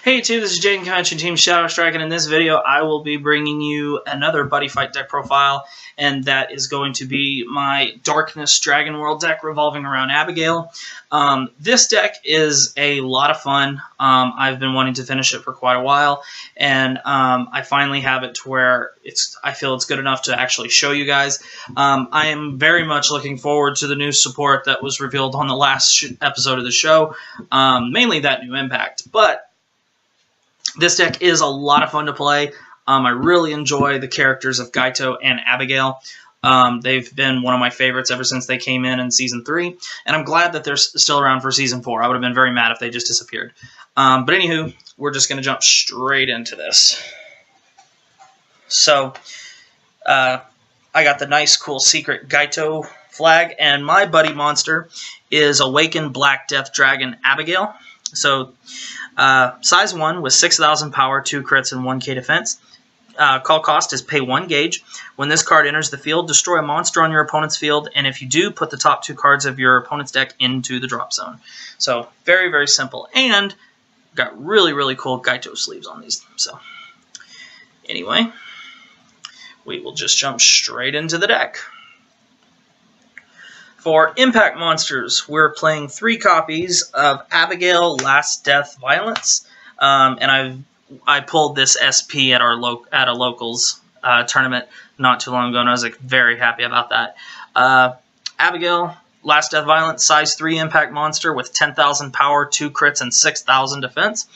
Hey YouTube, this is Jaden Convention Team Shadow Strike, and in this video I will be bringing you another Buddy Fight deck profile, and that is going to be my Darkness Dragon World deck revolving around Abygale. This deck is a lot of fun. I've been wanting to finish it for quite a while, and I finally have it to where I feel it's good enough to actually show you guys. I am very much looking forward to the new support that was revealed on the last episode of the show, mainly that new impact, but this deck is a lot of fun to play. I really enjoy the characters of Gaito and Abygale. They've been one of my favorites ever since they came in Season 3, and I'm glad that they're still around for Season 4. I would have been very mad if they just disappeared. But anywho, we're just going to jump straight into this. So, I got the nice, cool, secret Gaito flag, and my buddy monster is Awakened Black Death Dragon Abygale. So, size 1 with 6,000 power, 2 crits, and 1k defense. Call cost is pay 1 gauge. When this card enters the field, destroy a monster on your opponent's field, and if you do, put the top 2 cards of your opponent's deck into the drop zone. So, very, very simple. And got really, really cool Gaito sleeves on these. So, anyway, we will just jump straight into the deck. For Impact Monsters, we're playing 3 copies of Abygale Last Death Violence, and I pulled this SP at a locals tournament not too long ago, and I was very happy about that. Abygale Last Death Violence, size 3 Impact Monster with 10,000 power, 2 crits, and 6,000 defense.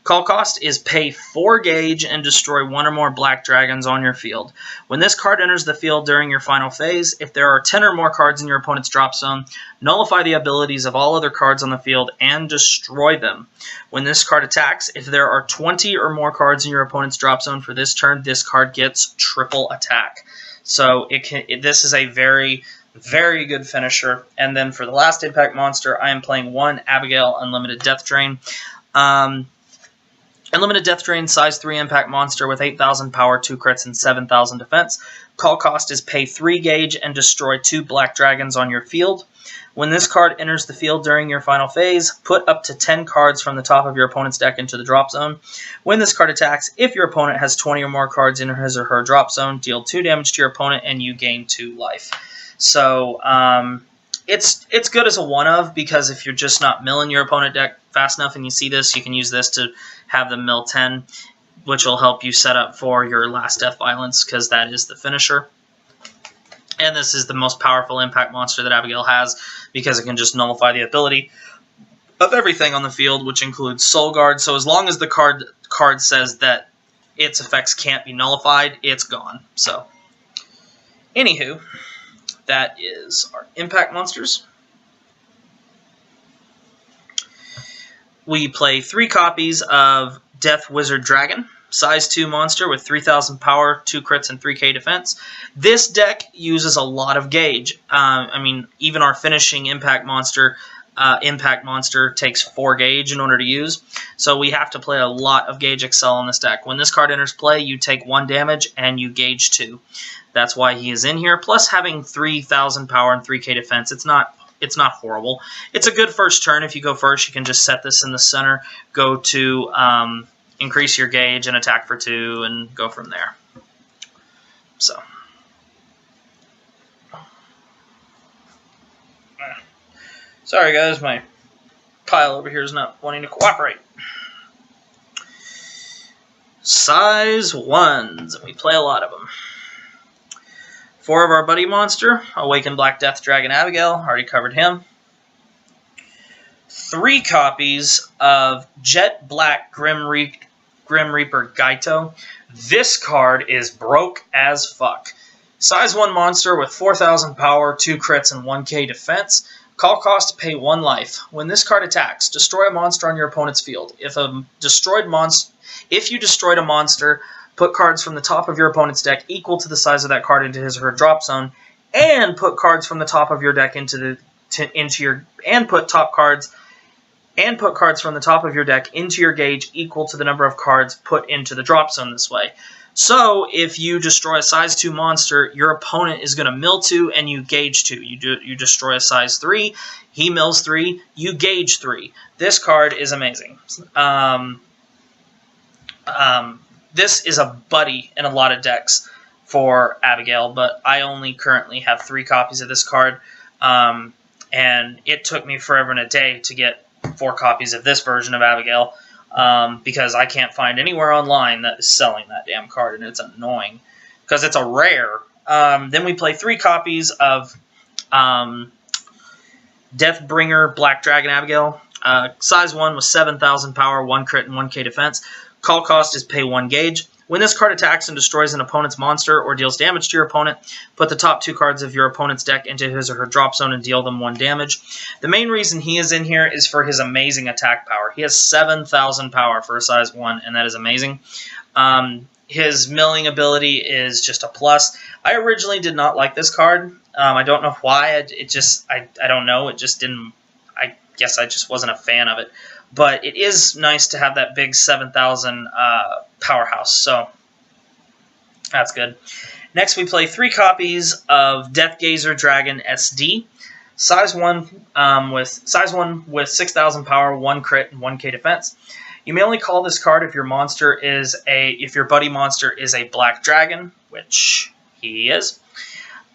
Call cost is pay 4 gauge and destroy 1 or more black dragons on your field. When this card enters the field during your final phase, if there are 10 or more cards in your opponent's drop zone, nullify the abilities of all other cards on the field and destroy them. When this card attacks, if there are 20 or more cards in your opponent's drop zone for this turn, this card gets triple attack. So this is a very, very good finisher. And then for the last Impact Monster, I am playing 1 Abygale Unlimited Death Drain. Unlimited Death Drain, size 3 Impact Monster with 8,000 power, 2 crits, and 7,000 defense. Call cost is pay 3 gauge and destroy 2 black dragons on your field. When this card enters the field during your final phase, put up to 10 cards from the top of your opponent's deck into the drop zone. When this card attacks, if your opponent has 20 or more cards in his or her drop zone, deal 2 damage to your opponent and you gain 2 life. So, it's good as a one-of, because if you're just not milling your opponent deck fast enough and you see this, you can use this to have them mill 10, which will help you set up for your Last Death Violence, because that is the finisher. And this is the most powerful Impact Monster that Abygale has, because it can just nullify the ability of everything on the field, which includes Soul Guard. So as long as the card says that its effects can't be nullified, it's gone. So, anywho, that is our Impact Monsters. We play 3 copies of Death Wizard Dragon, size 2 monster with 3,000 power, 2 crits, and 3k defense. This deck uses a lot of gauge. I mean, even our finishing Impact Monster takes 4 gauge in order to use. So we have to play a lot of Gauge Excel on this deck. When this card enters play, you take 1 damage and you gauge 2. That's why he is in here. Plus, having 3,000 power and 3k defense, it's not horrible. It's a good first turn. If you go first, you can just set this in the center, go to increase your gauge and attack for 2, and go from there. So, sorry guys, my pile over here is not wanting to cooperate. Size 1s, and we play a lot of them. 4 of our buddy monster, Awakened Black Death Dragon Abygale, already covered him. 3 copies of Jet Black Grim Reaper Gaito. This card is broke as fuck. Size 1 monster with 4,000 power, 2 crits, and 1k defense. Call cost, pay 1 life. When this card attacks, destroy a monster on your opponent's field. If you destroyed a monster, put cards from the top of your opponent's deck equal to the size of that card into his or her drop zone, and put cards from the top of your deck put cards from the top of your deck into your gauge equal to the number of cards put into the drop zone this way. So if you destroy a size 2 monster, your opponent is going to mill 2 and you gauge 2. You destroy a size 3, he mills 3, you gauge 3. This card is amazing. This is a buddy in a lot of decks for Abygale, but I only currently have 3 copies of this card, and it took me forever and a day to get 4 copies of this version of Abygale, because I can't find anywhere online that is selling that damn card, and it's annoying, because it's a rare. Then we play 3 copies of Deathbringer Black Dragon Abygale. Size 1 with 7,000 power, 1 crit, and 1k defense. Call cost is pay 1 gauge. When this card attacks and destroys an opponent's monster or deals damage to your opponent, put the top 2 cards of your opponent's deck into his or her drop zone and deal them 1 damage. The main reason he is in here is for his amazing attack power. He has 7,000 power for a size 1, and that is amazing. His milling ability is just a plus. I originally did not like this card. I don't know why. I don't know. It just didn't. I guess I just wasn't a fan of it. But it is nice to have that big 7,000 powerhouse, so that's good. Next, we play 3 copies of Deathgazer Dragon SD, size 1 with 6,000 power, 1 crit, and 1k defense. You may only call this card if your buddy monster is a black dragon, which he is.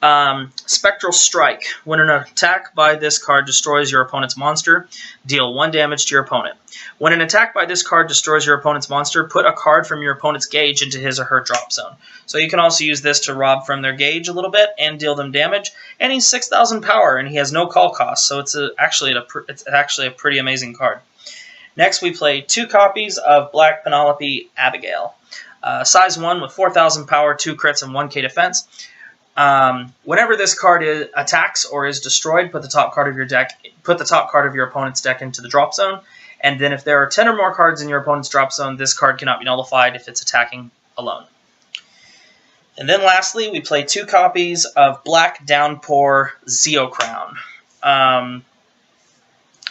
Spectral Strike. When an attack by this card destroys your opponent's monster, deal 1 damage to your opponent. When an attack by this card destroys your opponent's monster, put a card from your opponent's gauge into his or her drop zone. So you can also use this to rob from their gauge a little bit and deal them damage. And he's 6,000 power, and he has no call cost, so it's actually a pretty amazing card. Next, we play 2 copies of Black Penelope Abygale. Size 1 with 4,000 power, 2 crits, and 1k defense. Whenever this card attacks or is destroyed, put the top card of your opponent's deck into the drop zone, and then if there are 10 or more cards in your opponent's drop zone, this card cannot be nullified if it's attacking alone. And then lastly, we play 2 copies of Black Downpour Zeocrown.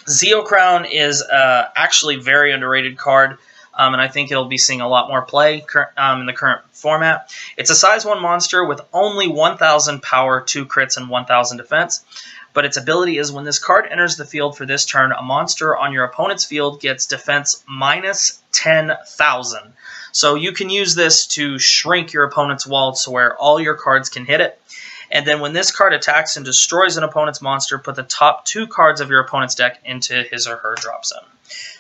Zeocrown is actually a very underrated card. And I think it'll be seeing a lot more play in the current format. It's a size 1 monster with only 1,000 power, 2 crits, and 1,000 defense. But its ability is when this card enters the field for this turn, a monster on your opponent's field gets defense minus 10,000. So you can use this to shrink your opponent's wall to where all your cards can hit it. And then when this card attacks and destroys an opponent's monster, put the top 2 cards of your opponent's deck into his or her drop zone.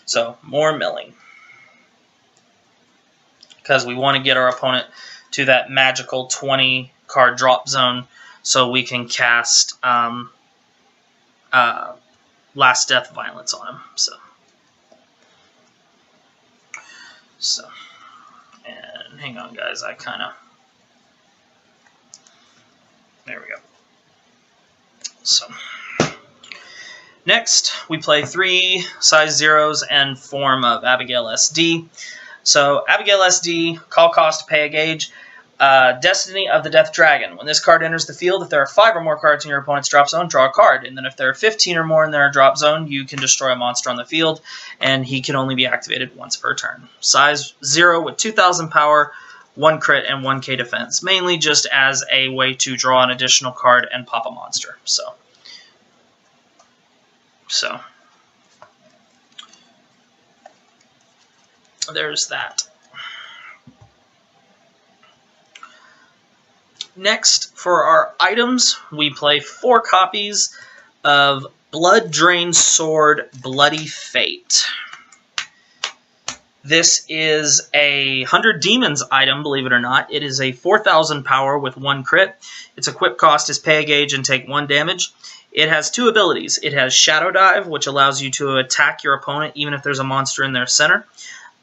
So more milling, because we want to get our opponent to that magical 20-card drop zone so we can cast Last Death Violence on him. So, and hang on, guys, there we go. So, next, we play 3 size 0s and form of Abygale SD. So, Abygale SD, call cost, pay a gauge. Destiny of the Death Dragon. When this card enters the field, if there are 5 or more cards in your opponent's drop zone, draw a card. And then if there are 15 or more in their drop zone, you can destroy a monster on the field, and he can only be activated once per turn. Size 0 with 2,000 power, 1 crit, and 1k defense. Mainly just as a way to draw an additional card and pop a monster. So. There's that. Next, for our items, we play 4 copies of Blood Drain Sword Bloody Fate. This is a 100 Demons item, believe it or not. It is a 4,000 power with 1 crit. Its equip cost is pay a gauge and take 1 damage. It has 2 abilities. It has Shadow Dive, which allows you to attack your opponent even if there's a monster in their center.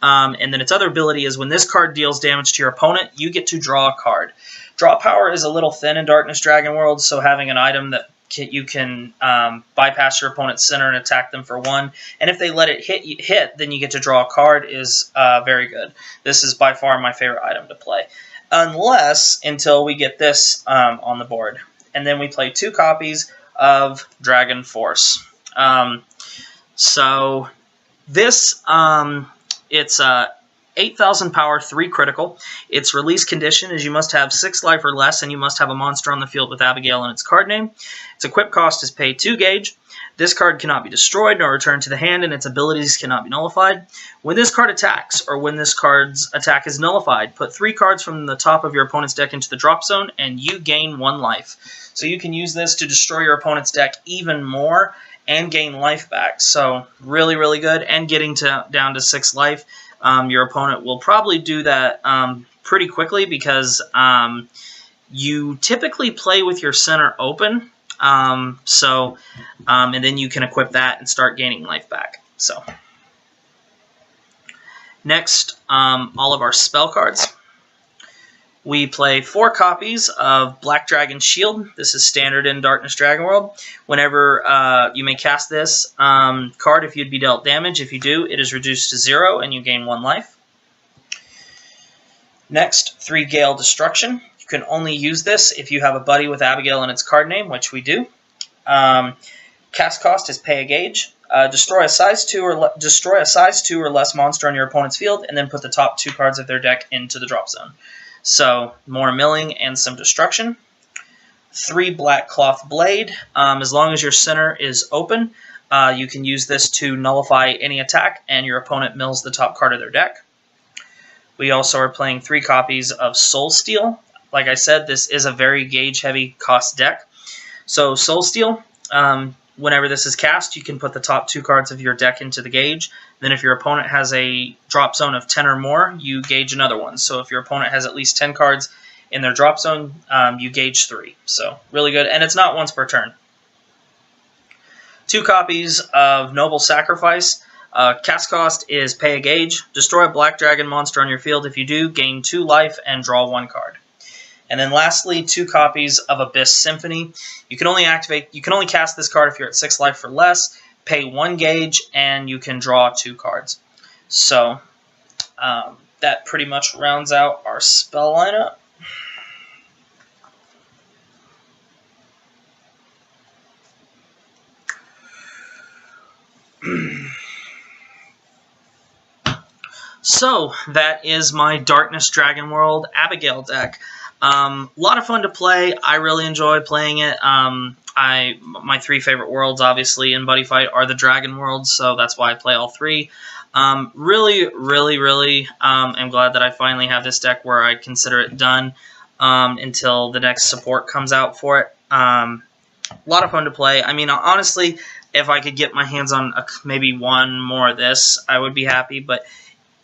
And then its other ability is when this card deals damage to your opponent, you get to draw a card. Draw power is a little thin in Darkness Dragon World, so having an item that you can bypass your opponent's center and attack them for 1, and if they let it hit, then you get to draw a card, is very good. This is by far my favorite item to play, until we get this on the board. And then we play 2 copies of Dragon Force. So this, it's 8,000 power, 3 critical. Its release condition is you must have 6 life or less, and you must have a monster on the field with Abygale in its card name. Its equip cost is pay 2 gauge. This card cannot be destroyed nor returned to the hand, and its abilities cannot be nullified. When this card attacks, or when this card's attack is nullified, put 3 cards from the top of your opponent's deck into the drop zone, and you gain 1 life. So you can use this to destroy your opponent's deck even more and gain life back. So really, really good. And getting down to 6 life, your opponent will probably do that pretty quickly because you typically play with your center open. And then you can equip that and start gaining life back. So next, all of our spell cards. We play 4 copies of Black Dragon Shield. This is standard in Darkness Dragon World. Whenever you may cast this card if you'd be dealt damage. If you do, it is reduced to 0 and you gain 1 life. Next, 3 Gale Destruction. You can only use this if you have a buddy with Abygale in its card name, which we do. Cast cost is pay a gauge. Destroy a size 2 or less monster on your opponent's field, and then put the top 2 cards of their deck into the drop zone. So, more milling and some destruction. 3 Black Cloth Blade. As long as your center is open, you can use this to nullify any attack, and your opponent mills the top card of their deck. We also are playing 3 copies of Soul Steel. Like I said, this is a very gauge-heavy cost deck. So, Soul Steel, whenever this is cast, you can put the top 2 cards of your deck into the gauge. Then if your opponent has a drop zone of 10 or more, you gauge another one. So if your opponent has at least 10 cards in their drop zone, you gauge 3. So really good. And it's not once per turn. 2 copies of Noble Sacrifice. Cast cost is pay a gauge. Destroy a Black Dragon monster on your field. If you do, gain 2 life and draw 1 card. And then lastly, 2 copies of Abyss Symphony. You can only cast this card if you're at 6 life or less, pay 1 gauge, and you can draw 2 cards. So that pretty much rounds out our spell lineup. So that is my Darkness Dragon World Abygale deck. A lot of fun to play. I really enjoy playing it. My 3 favorite worlds, obviously, in Buddy Fight are the Dragon worlds, so that's why I play all 3. Really, am glad that I finally have this deck where I consider it done until the next support comes out for it. A lot of fun to play. I mean, honestly, if I could get my hands on maybe 1 more of this, I would be happy, but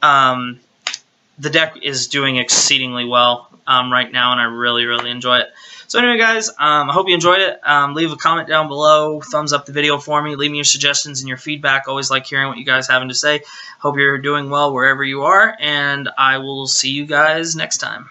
the deck is doing exceedingly well right now, and I really enjoy it. So anyway, guys, I hope you enjoyed it. Leave a comment down below. Thumbs up the video for me. Leave me your suggestions and your feedback. Always like hearing what you guys having to say. Hope you're doing well wherever you are, and I will see you guys next time.